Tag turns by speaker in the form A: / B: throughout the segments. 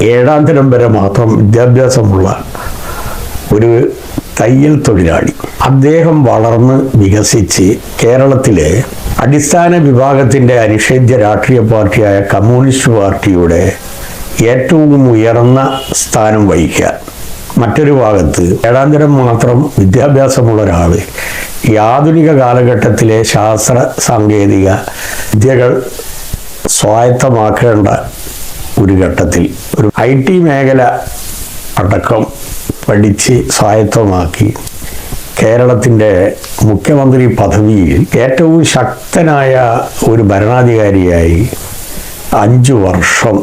A: 7ാം തരം വരെ മാത്രം വിദ്യാഭ്യാസമുള്ള ഒരു തയ്യൽ തൊഴിലാളി. അദ്ദേഹം വളർന്ന് വികസിച്ച് കേരളത്തിലെ അടിസ്ഥാന വിഭാഗത്തിൻ്റെ അനിഷേധ്യ രാഷ്ട്രീയ പാർട്ടിയായ കമ്മ്യൂണിസ്റ്റ് പാർട്ടിയുടെ ഏറ്റവും ഉയർന്ന സ്ഥാനം വഹിക്കുക. മറ്റൊരു ഭാഗത്ത് 7ാം തരം മാത്രം വിദ്യാഭ്യാസമുള്ള ഒരാൾ ഈ ആധുനിക കാലഘട്ടത്തിലെ ശാസ്ത്ര സാങ്കേതിക വിദ്യകൾ സ്വായത്തമാക്കേണ്ട ഒരു ഘട്ടത്തിൽ ഒരു IT മേഖല അടക്കം പഠിച്ച് സ്വായത്തമാക്കി കേരളത്തിൻ്റെ മുഖ്യമന്ത്രി പദവിയിൽ ഏറ്റവും ശക്തനായ ഒരു ഭരണാധികാരിയായി 5 വർഷം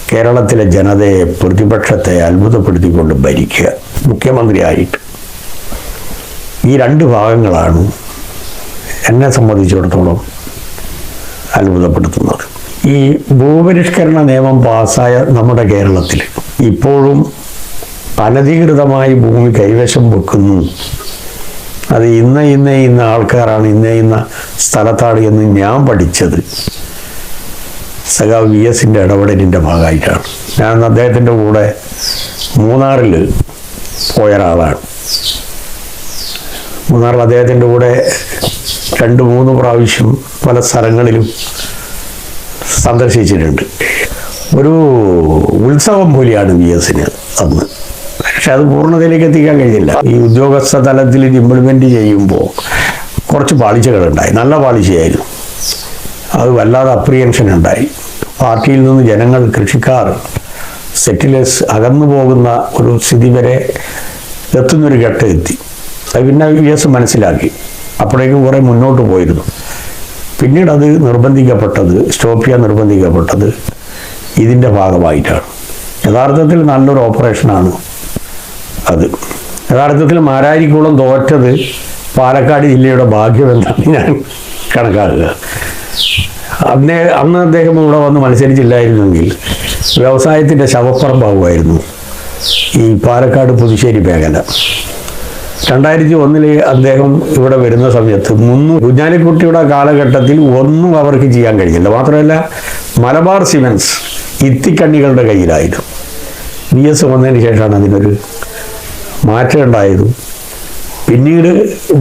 A: കേരളത്തിലെ ജനതയെ, പ്രതിപക്ഷത്തെ അത്ഭുതപ്പെടുത്തിക്കൊണ്ട് ഭരിക്കുക മുഖ്യമന്ത്രിയായിട്ട്. ഈ 2 ഭാഗങ്ങളാണ് എന്നെ സംബന്ധിച്ചിടത്തോളം അത്ഭുതപ്പെടുത്തുന്നത്. ഈ ഭൂപരിഷ്കരണ നിയമം പാസ്സായ നമ്മുടെ കേരളത്തിൽ ഇപ്പോഴും അനധികൃതമായി ഭൂമി കൈവശം വെക്കുന്നു. അത് ഇന്ന ആൾക്കാരാണ് ഇന്ന സ്ഥലത്താണ് എന്ന് ഞാൻ പഠിച്ചത് സഖാവ് VS-ൻ്റെ ഇടപെടലിൻ്റെ ഭാഗമായിട്ടാണ്. ഞാൻ അദ്ദേഹത്തിൻ്റെ കൂടെ മൂന്നാറിൽ പോയ ഒരാളാണ്. മൂന്നാറിൽ അദ്ദേഹത്തിൻ്റെ കൂടെ 2-3 പ്രാവശ്യം പല സ്ഥലങ്ങളിലും സന്ദർശിച്ചിട്ടുണ്ട്. ഒരു ഉത്സവം പോലെയാണ് VS-ന് അന്ന്. പക്ഷെ അത് പൂർണ്ണതയിലേക്ക് എത്തിക്കാൻ കഴിഞ്ഞില്ല. ഈ ഉദ്യോഗസ്ഥ തലത്തിൽ ഇംപ്ലിമെൻ്റ് ചെയ്യുമ്പോൾ കുറച്ച് പാളിച്ചകളുണ്ടായി, നല്ല പാളിച്ചയായിരുന്നു. അത് വല്ലാതെ അപ്രിയൻഷൻ ഉണ്ടായി. പാർട്ടിയിൽ നിന്ന് ജനങ്ങൾ, കൃഷിക്കാർ, സെറ്റിലേഴ്സ് അകന്നു പോകുന്ന ഒരു സ്ഥിതി വരെ എത്തുന്നൊരു ഘട്ടം എത്തി. അത് പിന്നെ VS മനസ്സിലാക്കി. അപ്പോഴേക്കും കുറേ മുന്നോട്ട് പോയിരുന്നു. പിന്നീട് അത് സ്റ്റോപ്പ് ചെയ്യാൻ നിർബന്ധിക്കപ്പെട്ടത് ഇതിൻ്റെ ഭാഗമായിട്ടാണ്. യഥാർത്ഥത്തിൽ നല്ലൊരു ഓപ്പറേഷനാണ് അത്. യഥാർത്ഥത്തിൽ മാരാരിക്കുളം തോറ്റത് പാലക്കാട് ജില്ലയുടെ ഭാഗ്യമെന്നാണ് ഞാൻ കണക്കാക്കുക. അന്ന് അദ്ദേഹം ഇവിടെ വന്ന് മത്സരിച്ചില്ലായിരുന്നെങ്കിൽ വ്യവസായത്തിൻ്റെ ശവപ്പറമ്പാകുമായിരുന്നു ഈ പാലക്കാട് പുതുശ്ശേരി മേഖല. 2001 അദ്ദേഹം ഇവിടെ വരുന്ന സമയത്ത് കുഞ്ഞാലിക്കുട്ടിയുടെ കാലഘട്ടത്തിൽ ഒന്നും അവർക്ക് ചെയ്യാൻ കഴിഞ്ഞില്ല. മാത്രമല്ല മലബാർ സിമൻസ് ഇത്തിക്കണ്ണികളുടെ കയ്യിലായിരുന്നു. VS വന്നതിന് ശേഷമാണ് അതിനൊരു മാറ്റം ഉണ്ടായത്. പിന്നീട്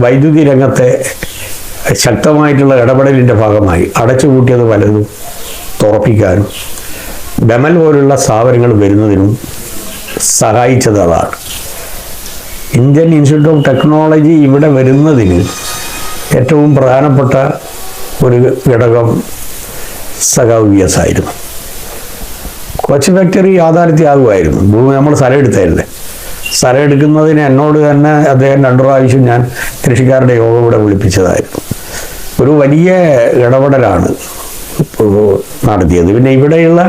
A: വൈദ്യുതി രംഗത്തെ ശക്തമായിട്ടുള്ള ഇടപെടലിൻ്റെ ഭാഗമായി അടച്ചുപൂട്ടിയത് പലതും തുറപ്പിക്കാനും ബെമൽ പോലുള്ള സ്ഥാപനങ്ങൾ വരുന്നതിനും സഹായിച്ചത് അതാണ്. ഇന്ത്യൻ ഇൻസ്റ്റിറ്റ്യൂട്ട് ഓഫ് ടെക്നോളജി ഇവിടെ വരുന്നതിന് ഏറ്റവും പ്രധാനപ്പെട്ട ഒരു ഘടകം സഖാവ് VS ആയിരുന്നു. കൊച്ചി ഫാക്ടറി യാഥാർത്ഥ്യമാകുമായിരുന്നു. നമ്മൾ സ്ഥലം എടുത്തായിരുന്നേ. സ്ഥലം എടുക്കുന്നതിന് എന്നോട് തന്നെ അദ്ദേഹം 2 പ്രാവശ്യം ഞാൻ കൃഷിക്കാരുടെ യോഗം ഇവിടെ വിളിപ്പിച്ചതായിരുന്നു. ഒരു വലിയ ഇടപെടലാണ് നടത്തിയത്. പിന്നെ ഇവിടെയുള്ള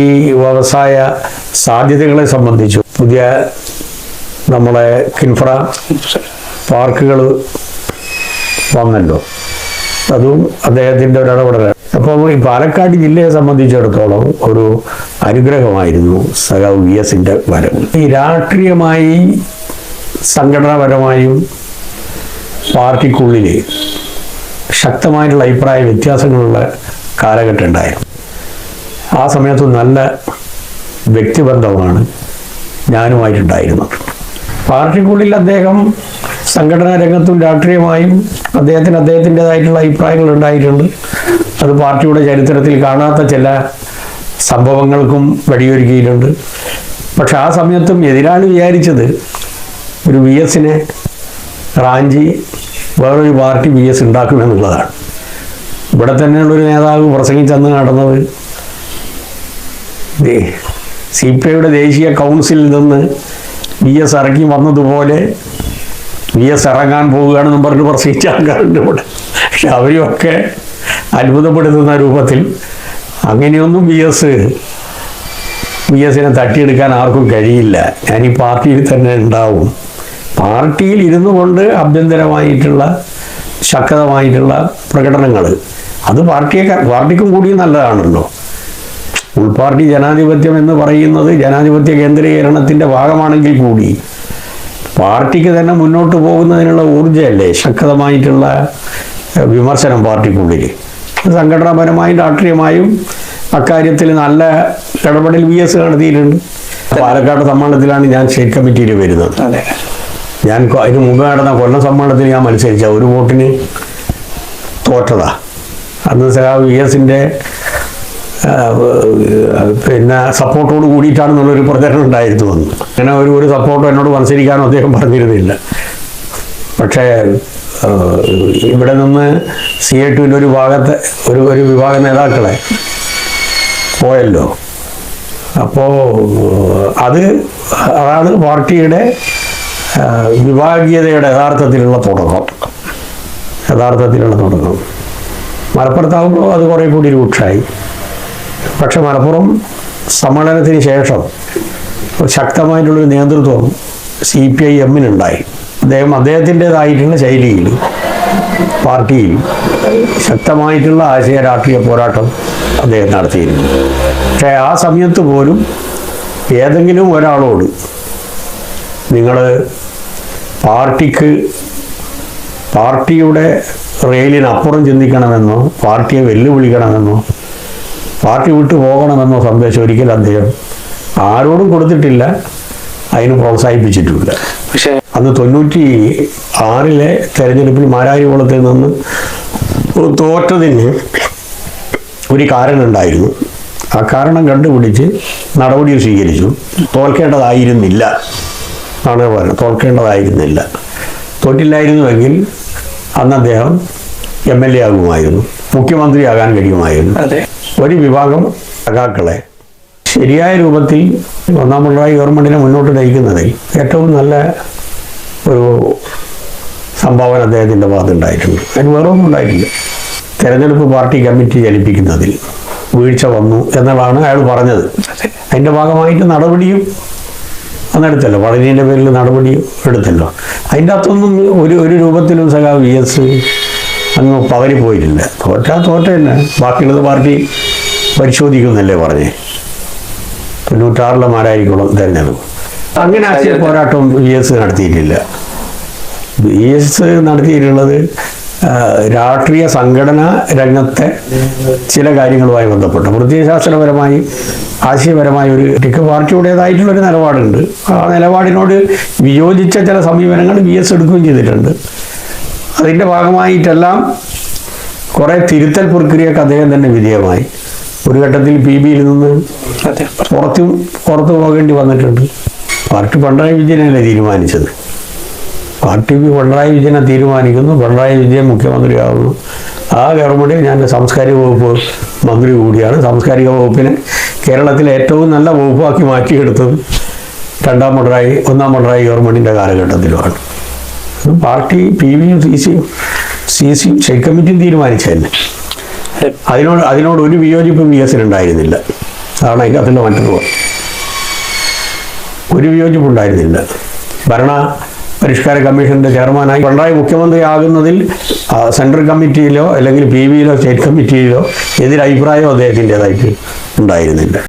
A: ഈ വ്യവസായ സാധ്യതകളെ സംബന്ധിച്ചു പുതിയ നമ്മളെ കിൻഫ്ര പാർക്കുകൾ വന്നല്ലോ, അതും അദ്ദേഹത്തിൻ്റെ ഒരു ഇടപെടലാണ്. അപ്പോൾ ഈ പാലക്കാട് ജില്ലയെ സംബന്ധിച്ചിടത്തോളം ഒരു അനുഗ്രഹമായിരുന്നു സഖാവ് VS-ൻ്റെ വരവ്. ഈ രാഷ്ട്രീയമായി സംഘടനാപരമായും പാർട്ടിക്കുള്ളിൽ ശക്തമായിട്ടുള്ള അഭിപ്രായ വ്യത്യാസങ്ങളുള്ള കാലഘട്ടം ഉണ്ടായിരുന്നു. ആ സമയത്ത് നല്ല വ്യക്തിബന്ധമാണ് ഞാനുമായിട്ടുണ്ടായിരുന്നത്. പാർട്ടിക്കുള്ളിൽ അദ്ദേഹം സംഘടനാ രംഗത്തും രാഷ്ട്രീയമായും അദ്ദേഹത്തിൻ്റെതായിട്ടുള്ള അഭിപ്രായങ്ങൾ ഉണ്ടായിട്ടുണ്ട്. അത് പാർട്ടിയുടെ ചരിത്രത്തിൽ കാണാത്ത ചില സംഭവങ്ങൾക്കും വഴിയൊരുക്കിയിട്ടുണ്ട്. പക്ഷെ ആ സമയത്തും എതിരാളി വിചാരിച്ചത് ഒരു VS-നെ റാഞ്ചി വേറൊരു പാർട്ടി VS ഉണ്ടാക്കുമെന്നുള്ളതാണ്. ഇവിടെ തന്നെയുള്ളൊരു നേതാവ് പ്രസംഗിച്ചന്ന് നടന്നത് CPI-യുടെ ദേശീയ കൗൺസിലിൽ നിന്ന് VS ഇറങ്ങി വന്നതുപോലെ VS ഇറങ്ങാൻ പോവുകയാണെന്നും പറഞ്ഞ് പ്രസംഗിച്ച ആൾക്കാരുണ്ട് ഇവിടെ. പക്ഷെ അവരെയൊക്കെ അത്ഭുതപ്പെടുത്തുന്ന രൂപത്തിൽ അങ്ങനെയൊന്നും VS-നെ തട്ടിയെടുക്കാൻ ആർക്കും കഴിയില്ല. ഞാൻ ഈ പാർട്ടിയിൽ തന്നെ ഉണ്ടാവും. പാർട്ടിയിൽ ഇരുന്നു കൊണ്ട് ആഭ്യന്തരമായിട്ടുള്ള ശക്തമായിട്ടുള്ള പ്രകടനങ്ങൾ അത് പാർട്ടിക്കും കൂടി നല്ലതാണല്ലോ. ഉൾപാർട്ടി ജനാധിപത്യം എന്ന് പറയുന്നത് ജനാധിപത്യ കേന്ദ്രീകരണത്തിൻ്റെ ഭാഗമാണെങ്കിൽ കൂടി പാർട്ടിക്ക് തന്നെ മുന്നോട്ട് പോകുന്നതിനുള്ള ഊർജ്ജമല്ലേ ശക്തമായിട്ടുള്ള വിമർശനം പാർട്ടിക്കുള്ളിൽ. സംഘടനാപരമായും രാഷ്ട്രീയമായും അക്കാര്യത്തിൽ നല്ല ഇടപെടൽ VS നടത്തിയിട്ടുണ്ട്. പാലക്കാട് സമ്മേളനത്തിലാണ് ഞാൻ സ്റ്റേറ്റ് കമ്മിറ്റിയിൽ വരുന്നത്. ഞാൻ അതിന് മുമ്പ് നടന്ന കൊല്ലം സമ്മേളനത്തിൽ ഞാൻ മത്സരിച്ച ഒരു വോട്ടിന് തോറ്റതാ. അന്ന് VSന്റെ പിന്നെ സപ്പോർട്ടോട് കൂടിയിട്ടാണെന്നുള്ളൊരു പ്രചരണം ഉണ്ടായിരുന്നു അന്ന്. അങ്ങനെ ഒരു സപ്പോർട്ടും എന്നോട് മത്സരിക്കാനോ അദ്ദേഹം പറഞ്ഞിരുന്നില്ല. പക്ഷേ ഇവിടെ നിന്ന് CA2 ഒരു ഭാഗത്തെ ഒരു വിഭാഗ നേതാക്കളെ പോയല്ലോ. അപ്പോൾ അതാണ് പാർട്ടിയുടെ വിഭാഗീയതയുടെ യഥാർത്ഥത്തിലുള്ള തുടക്കം. മലപ്പുറത്താകുമ്പോൾ അത് കുറേ കൂടി രൂക്ഷമായി. പക്ഷെ മലപ്പുറം സമ്മേളനത്തിന് ശേഷം ശക്തമായിട്ടുള്ളൊരു നേതൃത്വം CPI-M-നുണ്ടായി. അദ്ദേഹത്തിൻ്റെതായിട്ടുള്ള ശൈലിയിൽ പാർട്ടിയിൽ ശക്തമായിട്ടുള്ള ആശയ രാഷ്ട്രീയ പോരാട്ടം അദ്ദേഹം നടത്തിയിരുന്നു. പക്ഷേ ആ സമയത്ത് പോലും ഏതെങ്കിലും ഒരാളോട് നിങ്ങൾ പാർട്ടിയുടെ റെയിലിനപ്പുറം ചിന്തിക്കണമെന്നോ പാർട്ടിയെ വെല്ലുവിളിക്കണമെന്നോ പാർട്ടി വിട്ടു പോകണമെന്നോ സന്ദേശം ഒരിക്കലും അദ്ദേഹം ആരോടും കൊടുത്തിട്ടില്ല, അതിന് പ്രോത്സാഹിപ്പിച്ചിട്ടില്ല. പക്ഷേ അന്ന് 96 തെരഞ്ഞെടുപ്പിൽ മാരാരികുളത്തിൽ നിന്ന് തോറ്റതിന് ഒരു കാരണം ഉണ്ടായിരുന്നു. ആ കാരണം കണ്ടുപിടിച്ച് നടപടി സ്വീകരിച്ചു. തോൽക്കേണ്ടതായിരുന്നില്ല ആണ് പറയുന്നത്. തോറ്റില്ലായിരുന്നുവെങ്കിൽ അന്ന് അദ്ദേഹം MLA ആകുമായിരുന്നു, മുഖ്യമന്ത്രിയാകാൻ കഴിയുമായിരുന്നു. ഒരു വിഭാഗം സഖാക്കളെ ശരിയായ രൂപത്തിൽ ഒന്നാം പിണറായി ഗവൺമെൻറ്റിനെ മുന്നോട്ട് നയിക്കുന്നതിൽ ഏറ്റവും നല്ല ഒരു സംഭാവന അദ്ദേഹത്തിൻ്റെ ഭാഗത്തുണ്ടായിട്ടുണ്ട്. അതിന് വേറൊന്നും ഉണ്ടായിട്ടില്ല. തെരഞ്ഞെടുപ്പ് പാർട്ടി കമ്മിറ്റി ചലിപ്പിക്കുന്നതിൽ വീഴ്ച വന്നു എന്നതാണ് അയാൾ പറഞ്ഞത്. അതിൻ്റെ ഭാഗമായിട്ട് നടപടിയും അന്നെടുത്തല്ലോ, പഴനീൻ്റെ പേരിൽ നടപടി എടുത്തല്ലോ. അതിൻ്റെ അകത്തൊന്നും ഒരു രൂപത്തിലും സഖാവ് VS അങ്ങ് പതറിപ്പോയിട്ടില്ല. തോറ്റ തന്നെ ബാക്കിയുള്ളത് പാർട്ടി പരിശോധിക്കുന്നല്ലേ പറഞ്ഞേ. 96 മാരാരിക്കുളം തെരഞ്ഞെടുപ്പ് അങ്ങനെ ആശയ പോരാട്ടം VS നടത്തിയിട്ടില്ല. VS നടത്തിയിട്ടുള്ളത് രാഷ്ട്രീയ സംഘടനാ രംഗത്തെ ചില കാര്യങ്ങളുമായി ബന്ധപ്പെട്ട പ്രത്യയശാസ്ത്രപരമായി ആശയപരമായ ഒരു പാർട്ടിയുടേതായിട്ടുള്ളൊരു നിലപാടുണ്ട്. ആ നിലപാടിനോട് വിയോജിച്ച ചില സമീപനങ്ങൾ VS എടുക്കുകയും ചെയ്തിട്ടുണ്ട്. അതിൻ്റെ ഭാഗമായിട്ടെല്ലാം കുറേ തിരുത്തൽ പ്രക്രിയക്ക് അദ്ദേഹം തന്നെ വിധേയമായി. ഒരു ഘട്ടത്തിൽ PBയിൽ നിന്ന് പുറത്തു പോകേണ്ടി വന്നിട്ടുണ്ട്. പാർട്ടി പിണറായി വിജയനല്ലേ തീരുമാനിച്ചത്. പാർട്ടി പിണറായി വിജയനെ തീരുമാനിക്കുന്നു, പിണറായി വിജയൻ മുഖ്യമന്ത്രിയാവുന്നു. ആ ഗവൺമെൻറ്റിൽ ഞാൻ സാംസ്കാരിക വകുപ്പ് മന്ത്രി കൂടിയാണ്. സാംസ്കാരിക വകുപ്പിനെ കേരളത്തിലെ ഏറ്റവും നല്ല വകുപ്പാക്കി മാറ്റിയെടുത്തത് ഒന്നാം പിണറായി ഗവൺമെൻറ്റിൻ്റെ കാലഘട്ടത്തിലുമാണ്. പാർട്ടി PBയും CCയും സ്റ്റേറ്റ് കമ്മിറ്റിയും തീരുമാനിച്ചതന്നെ. അതിനോട് ഒരു വിയോജിപ്പും VSനുണ്ടായിരുന്നില്ല. അതാണ് അതിൻ്റെ മറ്റൊരു ഒരു വിയോജിപ്പുണ്ടായിരുന്നില്ല. ഭരണ പരിഷ്കാര കമ്മീഷന്റെ ചെയർമാനായി പിണറായി മുഖ്യമന്ത്രിയാകുന്നതിൽ സെൻട്രൽ കമ്മിറ്റിയിലോ അല്ലെങ്കിൽ PBയിലോ സ്റ്റേറ്റ് കമ്മിറ്റിയിലോ എതിരഭിപ്രായമോ അദ്ദേഹത്തിൻ്റെതായിട്ട് ഉണ്ടായിരുന്നില്ല.